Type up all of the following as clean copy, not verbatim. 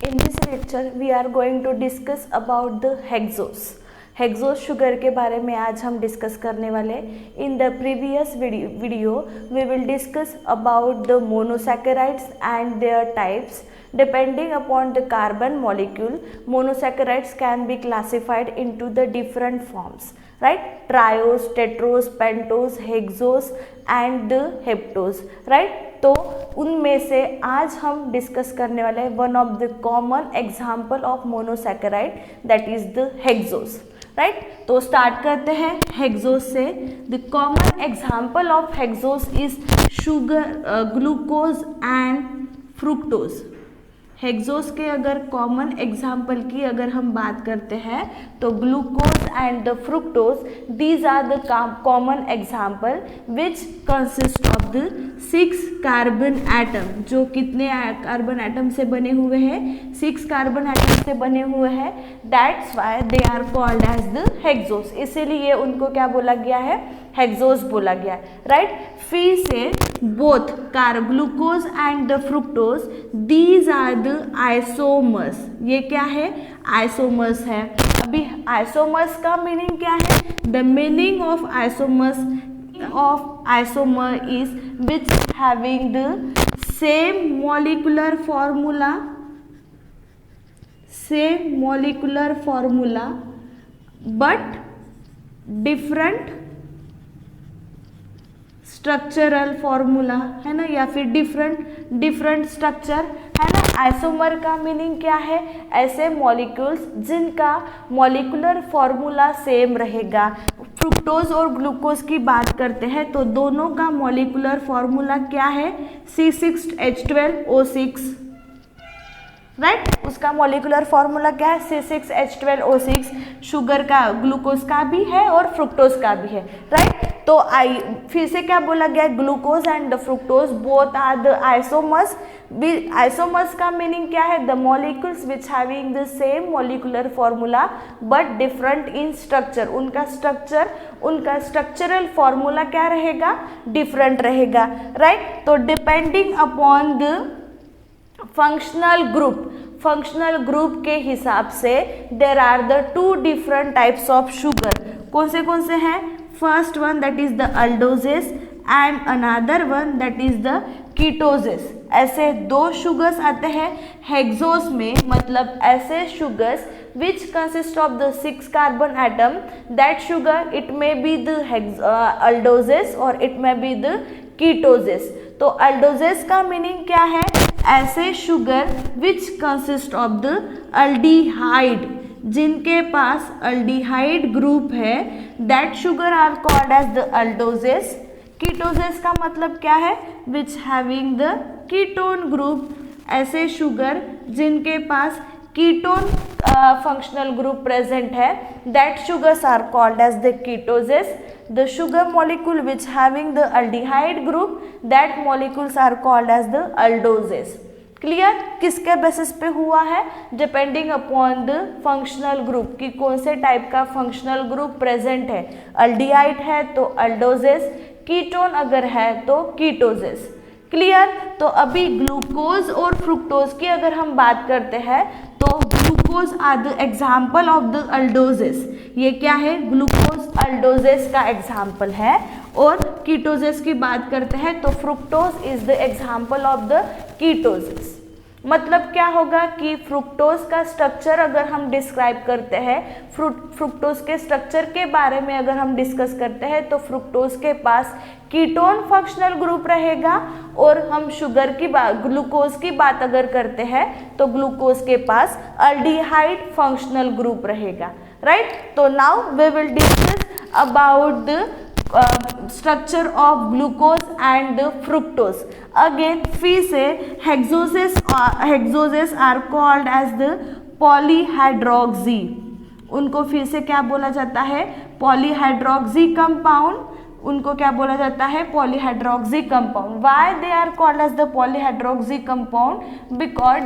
In this lecture we are going to discuss about the hexose. Hexose sugar के बारे में आज हम डिस्कस करने वाले। In the previous video we will discuss about the monosaccharides and their types. Depending upon the carbon molecule, monosaccharides can be classified into the different forms, right? Triose, tetrose, pentose, hexose and the heptose, right? तो उनमें से आज हम discuss करने वाले हैं one of the common example of monosaccharide that is the hexose, right? तो start करते हैं हेक्सोस से। The common example of hexose is sugar, glucose and fructose. Hexose के अगर कॉमन एग्जाम्पल की अगर हम बात करते हैं तो glucose and the fructose, these are the common example which consist of the 6 carbon atom. जो कितने कार्बन एटम से बने हुए हैं? 6 कार्बन एटम से बने हुए हैं। That's why they are called as the hexose. इसीलिए उनको क्या बोला गया है? हेक्सोस बोला गया, राइट? फिर से both glucose and the fructose, these are the isomers. ये क्या है? आइसोमर्स है। अभी आइसोमर्स का मीनिंग क्या है? The meaning of isomer is which having the same molecular formula but different structural formula, है ना, या फिर डिफरेंट स्ट्रक्चर, है ना। आइसोमर का मीनिंग क्या है? ऐसे मॉलिक्यूल्स जिनका मॉलिकुलर फॉर्मूला सेम रहेगा। फ्रुक्टोज और ग्लूकोज की बात करते हैं तो दोनों का मॉलिकुलर फॉर्मूला क्या है? C6H12O6, right? उसका मॉलिकुलर फॉर्मूला क्या है? C6H12O6। शुगर का, ग्लूकोज का भी है और फ्रुक्टोज का भी है, राइट? तो फिर से क्या बोला गया? Glucose and the fructose both are the isomers. Isomers का मीनिंग क्या है? The molecules which having the same molecular formula but different in structure. उनका स्ट्रक्चरल फॉर्मूला क्या रहेगा? डिफरेंट रहेगा, राइट? तो depending upon the functional group के हिसाब से there are the 2 different types of sugar. कौन से हैं? First one that is the aldoses and another one that is the कीटोजेस। ऐसे 2 शुगर्स आते हैं हेक्सोस में, मतलब ऐसे sugars which consist of the 6 carbon atom. That sugar it may be the aldoses or it may be the ketoses. तो aldoses का meaning क्या है? ऐसे sugar which consist of the aldehyde, जिनके पास अल्डिहाइड ग्रुप है, that sugar are called as the aldoses. Ketoses का मतलब क्या है? Which having the ketone group. ऐसे शुगर जिनके पास कीटोन फंक्शनल ग्रुप प्रेजेंट है, that sugars are called as the ketoses. The sugar molecule which having the aldehyde group, that molecules are called as the aldoses. Clear? किसके basis पे हुआ है? Depending upon the functional group, कि कौन से type का functional group present है। Aldehyde है तो अल्डोजेस, कीटोन अगर है तो कीटोजेस। क्लियर? तो अभी ग्लूकोज और फ्रुक्टोज की अगर हम बात करते हैं तो glucose are the example of the aldoses. ये क्या है? ग्लूकोज अल्डोजेस का एग्जाम्पल है। और कीटोजेस की बात करते हैं तो fructose is the example of the ketoses. मतलब क्या होगा कि फ्रुक्टोज का स्ट्रक्चर अगर हम डिस्क्राइब करते हैं, फ्रुक्टोज के स्ट्रक्चर के बारे में अगर हम डिस्कस करते हैं तो फ्रुक्टोज के पास कीटोन फंक्शनल ग्रुप रहेगा। और हम शुगर की बात, ग्लूकोज की बात अगर करते हैं तो ग्लूकोज के पास अल्डिहाइड फंक्शनल ग्रुप रहेगा, राइट? तो now we will discuss about the structure of glucose and the fructose. Again फिर से hexoses are called as the polyhydroxy. उनको फिर से क्या बोला जाता है? पॉलीहाइड्रोक्सी कंपाउंड उनको क्या बोला जाता है, polyhydroxy compound. Why they are called as the polyhydroxy compound? Because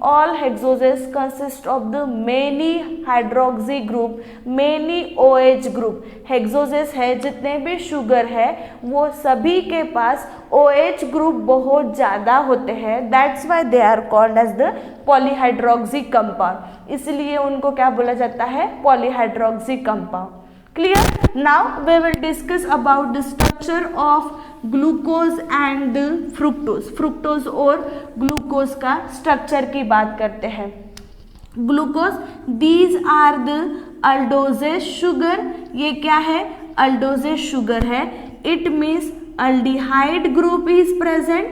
all hexoses consist of the many hydroxy group, many OH group. hexoses है जितने भी शुगर है वो सभी के पास OH ग्रुप बहुत ज़्यादा होते हैं. That's why they are called as the polyhydroxy compound. इसलिए उनको क्या बोला जाता है, polyhydroxy compound. Clear? Now we will discuss about the structure of glucose and fructose. fructose और glucose का structure की बात करते हैं. Glucose, these are the aldoses sugar. ये क्या है, aldoses sugar है. It means aldehyde group is present,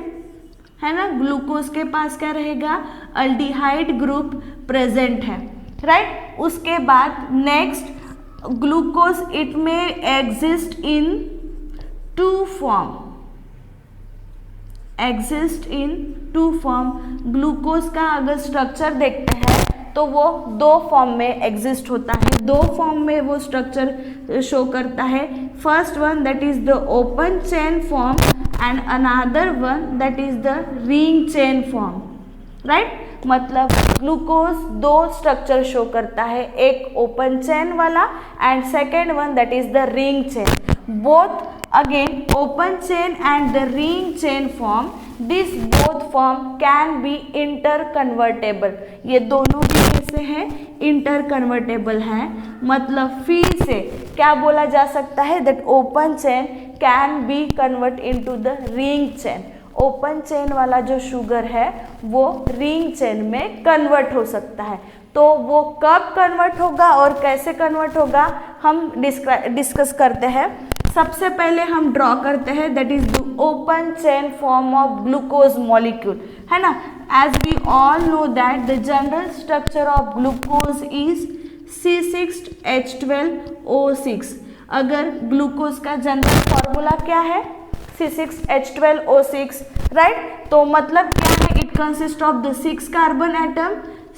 है ना. ग्लूकोज के पास क्या रहेगा, aldehyde group present है, राइट. उसके बाद next glucose, it may exist in two form. Glucose का अगर स्ट्रक्चर देखते हैं तो वो दो फॉर्म में एग्जिस्ट होता है. दो फॉर्म में वो स्ट्रक्चर शो करता है. First one that is the open chain form and another one that is the ring chain form, right. मतलब ग्लूकोज दो स्ट्रक्चर शो करता है, एक ओपन चेन वाला and second one that is the ring chain. Both again open chain and the ring chain form, this both form can be inter convertible. ये दोनों भी कैसे हैं, इंटर कन्वर्टेबल हैं. मतलब फिर से क्या बोला जा सकता है, that open chain can be convert into the ring chain. Open chain वाला जो शुगर है वो रिंग चेन में कन्वर्ट हो सकता है. तो वो कब कन्वर्ट होगा और कैसे कन्वर्ट होगा हम डिस्कस करते हैं. सबसे पहले हम ड्रॉ करते हैं that is the open chain form of glucose molecule, है ना. As we all know that the general structure of glucose is C6H12O6. अगर ग्लूकोज का जनरल फॉर्मूला क्या है, C6H12O6, राइट. तो मतलब क्या है, it consist of the 6 carbon atom,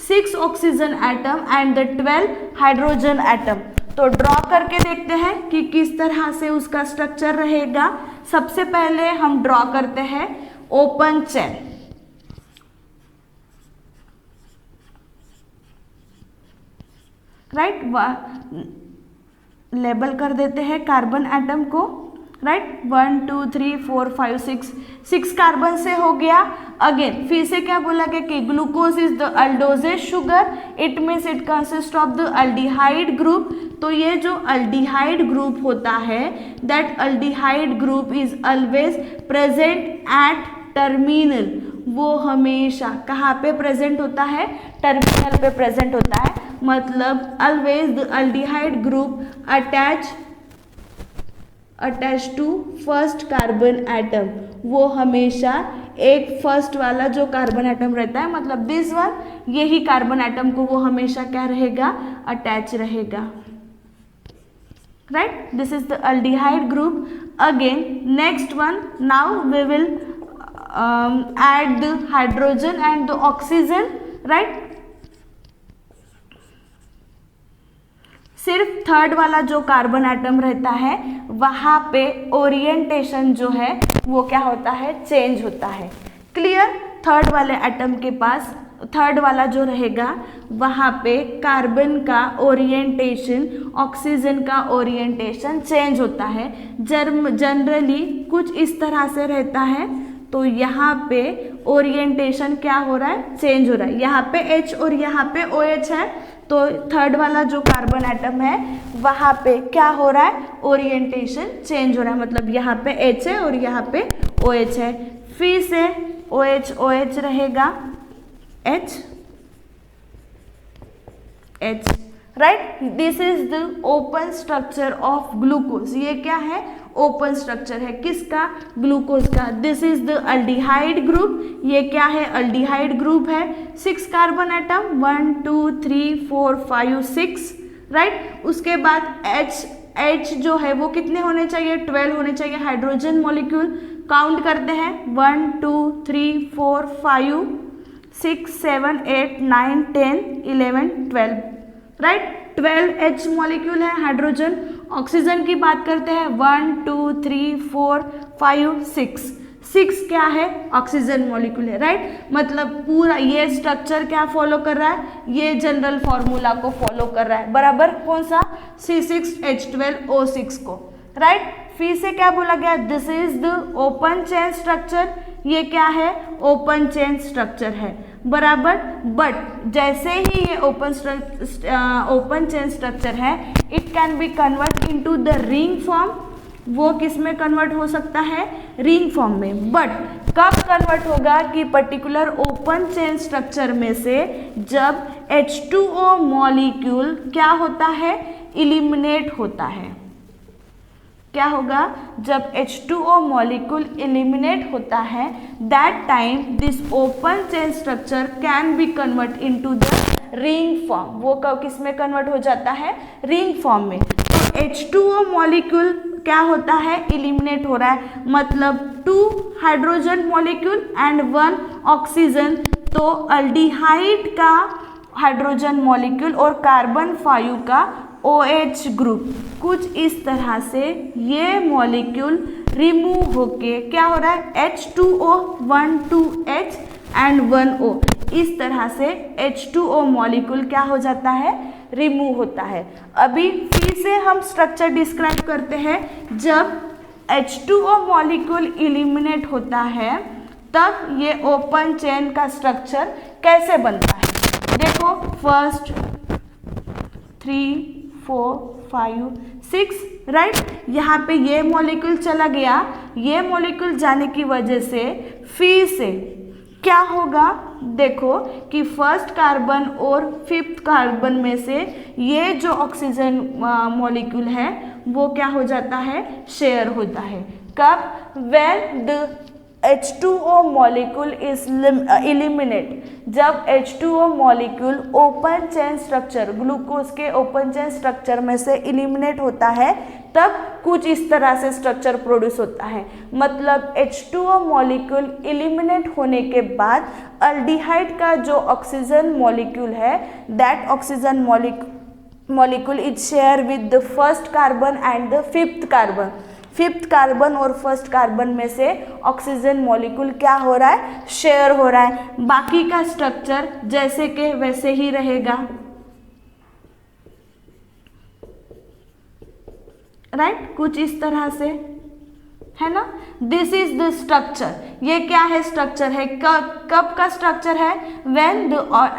6 oxygen atom and the 12 hydrogen atom. तो ड्रॉ करके देखते हैं कि किस तरह से उसका स्ट्रक्चर रहेगा. सबसे पहले हम ड्रॉ करते हैं ओपन चेन, राइट. लेबल कर देते हैं कार्बन एटम को, राइट. 1 2 3 4 5 6 कार्बन से हो गया. अगेन फिर से क्या बोला गया कि glucose is the aldoses sugar, it means it consist of the aldehyde group. तो ये जो अल्डिहाइड ग्रुप होता है, that aldehyde group is always present at terminal. वो हमेशा कहाँ पे प्रेजेंट होता है, टर्मिनल पे प्रेजेंट होता है. मतलब always the aldehyde group attach to first carbon atom. वो हमेशा एक फर्स्ट वाला जो कार्बन एटम रहता है, मतलब दिस वन, यही कार्बन एटम को वो हमेशा क्या रहेगा, अटैच रहेगा, right. This is the aldehyde group. Again next one, now we will add the hydrogen and the oxygen, right. सिर्फ थर्ड वाला जो कार्बन एटम रहता है वहाँ पे ओरिएंटेशन जो है वो क्या होता है, चेंज होता है. क्लियर. थर्ड वाले एटम के पास थर्ड वाला जो रहेगा वहाँ पे कार्बन का ओरिएंटेशन, ऑक्सीजन का ओरिएंटेशन चेंज होता है. जनरली कुछ इस तरह से रहता है. तो यहाँ पे ओरिएंटेशन क्या हो रहा है, चेंज हो रहा है. यहाँ पे H और यहाँ पे OH है. तो थर्ड वाला जो कार्बन एटम है वहाँ पे क्या हो रहा है, ओरिएंटेशन चेंज हो रहा है. मतलब यहाँ पे H है और यहाँ पे OH है. फिर से OH रहेगा, H, right. This is the open structure of glucose. ये क्या है, ओपन स्ट्रक्चर है किसका, ग्लूकोज का. This is the aldehyde group. ये क्या है, अल्डिहाइड ग्रुप है. 6 कार्बन एटम, 1 2 3 4 5 6, राइट. उसके बाद H जो है वो कितने होने चाहिए, 12 होने चाहिए हाइड्रोजन मॉलिक्यूल. काउंट करते हैं, 1 2 3 4 5 6 7 8 9 10 11 12. राइट। 12H मॉलिक्यूल है हाइड्रोजन। ऑक्सीजन की बात करते हैं 1 2 3 4 5 6, 6 क्या है ऑक्सीजन मॉलिक्यूल है, राइट। मतलब पूरा ये स्ट्रक्चर क्या फॉलो कर रहा है, ये जनरल फॉर्मूला को फॉलो कर रहा है, बराबर। कौन सा, C6H12O6 को, राइट। फिर से क्या बोला गया, this is the open chain structure, ये क्या है ओपन चेन स्ट्रक्चर है, बराबर। बट जैसे ही ये ओपन चेन स्ट्रक्चर है, it can be convert into the ring form. वो किस में कन्वर्ट हो सकता है, रिंग फॉर्म में। बट कब कन्वर्ट होगा कि पर्टिकुलर ओपन चेन स्ट्रक्चर में से जब H2O मॉलिक्यूल क्या होता है, इलिमिनेट होता है। क्या होगा, जब H2O मॉलिक्यूल इलिमिनेट होता है, that time this open chain structure can be convert into the ring form. वो किस में कन्वर्ट हो जाता है, रिंग फॉर्म में। तो H2O मॉलिक्यूल क्या होता है, इलिमिनेट हो रहा है, मतलब 2 हाइड्रोजन मॉलिक्यूल एंड 1 ऑक्सीजन। तो अल्डिहाइड का हाइड्रोजन मॉलिक्यूल और कार्बन 5 का OH ग्रुप, कुछ इस तरह से ये मॉलिक्यूल रिमूव होके क्या हो रहा है, H2O 1 2H एंड 1O, इस तरह से H2O मॉलिक्यूल क्या हो जाता है, रिमूव होता है। अभी फिर से हम स्ट्रक्चर डिस्क्राइब करते हैं। जब H2O मॉलिक्यूल इलिमिनेट होता है, तब ये ओपन चेन का स्ट्रक्चर कैसे बनता है। देखो, फर्स्ट 3 4 5 6, राइट। यहाँ पे ये मॉलिक्यूल चला गया, ये मॉलिक्यूल जाने की वजह से फिर से क्या होगा, देखो कि फर्स्ट कार्बन और 5th कार्बन में से ये जो ऑक्सीजन मॉलिक्यूल है वो क्या हो जाता है, शेयर होता है। कब, when the H2O molecule is eliminate, जब H2O molecule open chain structure, glucose के ओपन चेन स्ट्रक्चर में से इलिमिनेट होता है, तब कुछ इस तरह से स्ट्रक्चर प्रोड्यूस होता है। मतलब H2O मॉलिक्यूल इलिमिनेट होने के बाद अल्डिहाइड का जो ऑक्सीजन मॉलिक्यूल है, that oxygen molecule is share with the first carbon and the 5th carbon. 5th carbon और 1st कार्बन में से ऑक्सीजन मॉलिक्यूल क्या हो रहा है, शेयर हो रहा है। बाकी का स्ट्रक्चर जैसे के वैसे ही रहेगा, राइट। कुछ इस तरह से है ना। दिस इज द स्ट्रक्चर, ये क्या है, स्ट्रक्चर है। कब का स्ट्रक्चर है, when the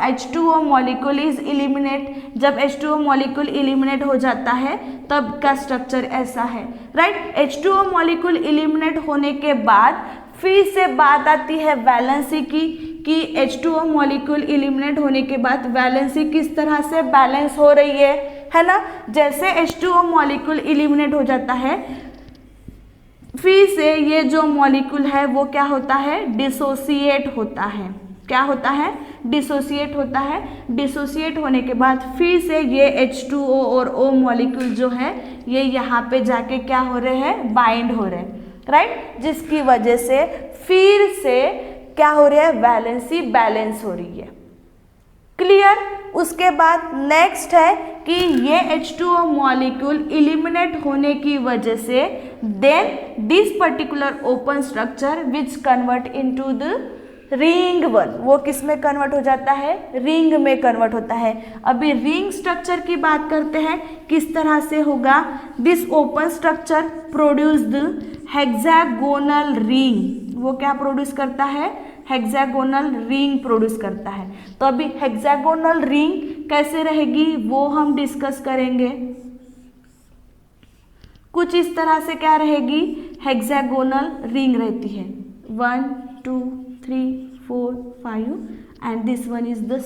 H2O molecule is eliminate, जब H2O मॉलिक्यूल इलिमिनेट हो जाता है तब का स्ट्रक्चर ऐसा है, राइट। H2O मॉलिक्यूल इलिमिनेट होने के बाद फिर से बात आती है वैलेंसी की, कि H2O मॉलिक्यूल इलिमिनेट होने के बाद वैलेंसी किस तरह से बैलेंस हो रही है ना। जैसे H2O मॉलिक्यूल इलिमिनेट हो जाता है, फिर से ये जो मॉलिक्यूल है वो क्या होता है, डिसोसिएट होता है। क्या होता है, डिसोसिएट होता है। डिसोसिएट होने के बाद फिर से ये H2O और O मॉलिक्यूल जो है ये यहाँ पे जाके क्या हो रहे हैं, बाइंड हो रहे हैं, राइट। जिसकी वजह से फिर से क्या हो रहा है, वैलेंसी बैलेंस हो रही है। क्लियर। उसके बाद नेक्स्ट है कि ये H2O मॉलिक्यूल इलिमिनेट होने की वजह से then this particular open structure which convert into the ring 1, वो किस में कन्वर्ट हो जाता है, रिंग में कन्वर्ट होता है। अभी रिंग स्ट्रक्चर की बात करते हैं, किस तरह से होगा। This open structure produce the hexagonal ring, वो क्या प्रोड्यूस करता है, हेक्सागोनल रिंग प्रोड्यूस करता है। तो अभी हेक्सागोनल रिंग कैसे रहेगी वो हम डिस्कस करेंगे। कुछ इस तरह से क्या रहेगी, हेक्सागोनल रिंग रहती है, 1 2 3 4 5 and this one is the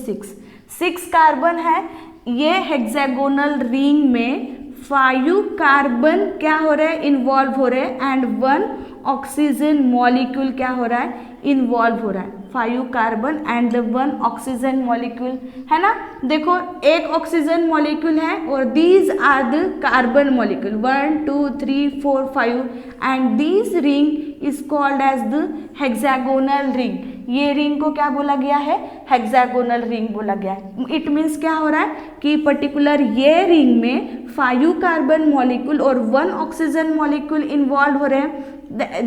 6 carbon है। ये हेक्सागोनल रिंग में 5 कार्बन क्या हो रहे हैं, इन्वॉल्व हो रहे हैं एंड 1 ऑक्सीजन मॉलिक्यूल क्या हो रहा है, इन्वॉल्व हो रहा है। 5 कार्बन एंड 1 ऑक्सीजन मॉलिक्यूल है ना। देखो एक ऑक्सीजन मॉलिक्यूल है और these are the carbon molecule 1 2 3 4 5 and this ring is called as the hexagonal ring. ये रिंग को क्या बोला गया है, हेक्सागोनल रिंग बोला गया है। इट मीन्स क्या हो रहा है कि पर्टिकुलर ये रिंग में 5 कार्बन मॉलिक्यूल और 1 ऑक्सीजन मॉलिक्यूल इन्वॉल्व हो रहे हैं।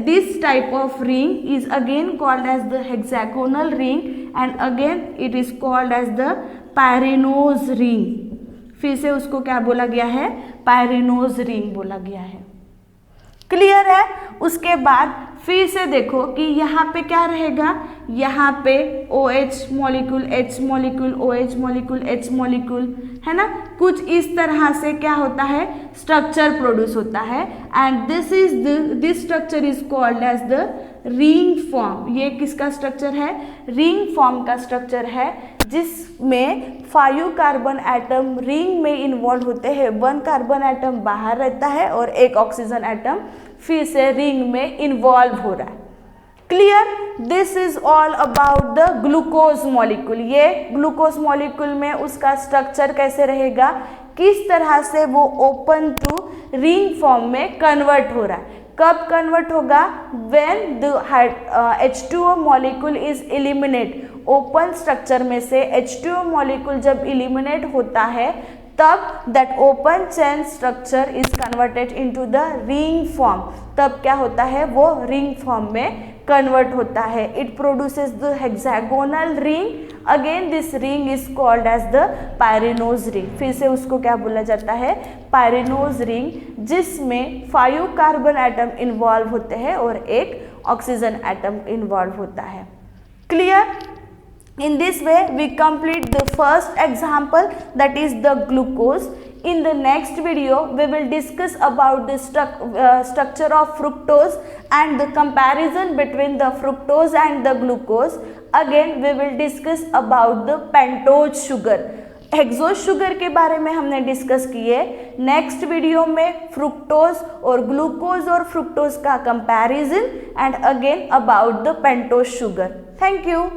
This type of ring is again called as the hexagonal ring and again it is called as the pyranose ring। फिर से उसको क्या बोला गया है, पायरेनोज रिंग बोला गया है। क्लियर है। उसके बाद फिर से देखो कि यहाँ पे क्या रहेगा, यहाँ पे OH molecule, H molecule, OH molecule, H molecule, है ना। कुछ इस तरह से क्या होता है, स्ट्रक्चर प्रोड्यूस होता है and this structure is called as the ring form. ये किसका स्ट्रक्चर है, रिंग फॉर्म का स्ट्रक्चर है, जिसमें 5 कार्बन एटम रिंग में इन्वॉल्व होते हैं, 1 कार्बन एटम बाहर रहता है और 1 ऑक्सीजन एटम फिर से रिंग में इन्वॉल्व हो रहा है। Clear. This is all about the glucose molecule. ये ग्लूकोज मॉलिक्यूल में उसका स्ट्रक्चर कैसे रहेगा, किस तरह से वो ओपन टू रिंग फॉर्म में कन्वर्ट हो रहा है। कब कन्वर्ट होगा, when the H2O molecule is eliminate. Open structure में से H2O मॉलिक्यूल जब एलिमिनेट होता है तब that open chain structure is converted into the ring form. तब क्या होता है, वो रिंग फॉर्म में कन्वर्ट होता है। It produces the hexagonal ring. Again this ring is called as the pyranose ring. फिर से उसको क्या बोला जाता है, पायरेनोज रिंग, जिसमें 5 कार्बन एटम इन्वॉल्व होते हैं और 1 ऑक्सीजन एटम इन्वॉल्व होता है। Clear. In this way we complete the first example, that is the glucose. In the next video we will discuss about the structure of fructose and the comparison between the fructose and the glucose. Again we will discuss about the pentose sugar. Hexose sugar के बारे में हमने discuss किए। Next video में fructose और glucose और fructose का comparison and again about the pentose sugar. Thank you.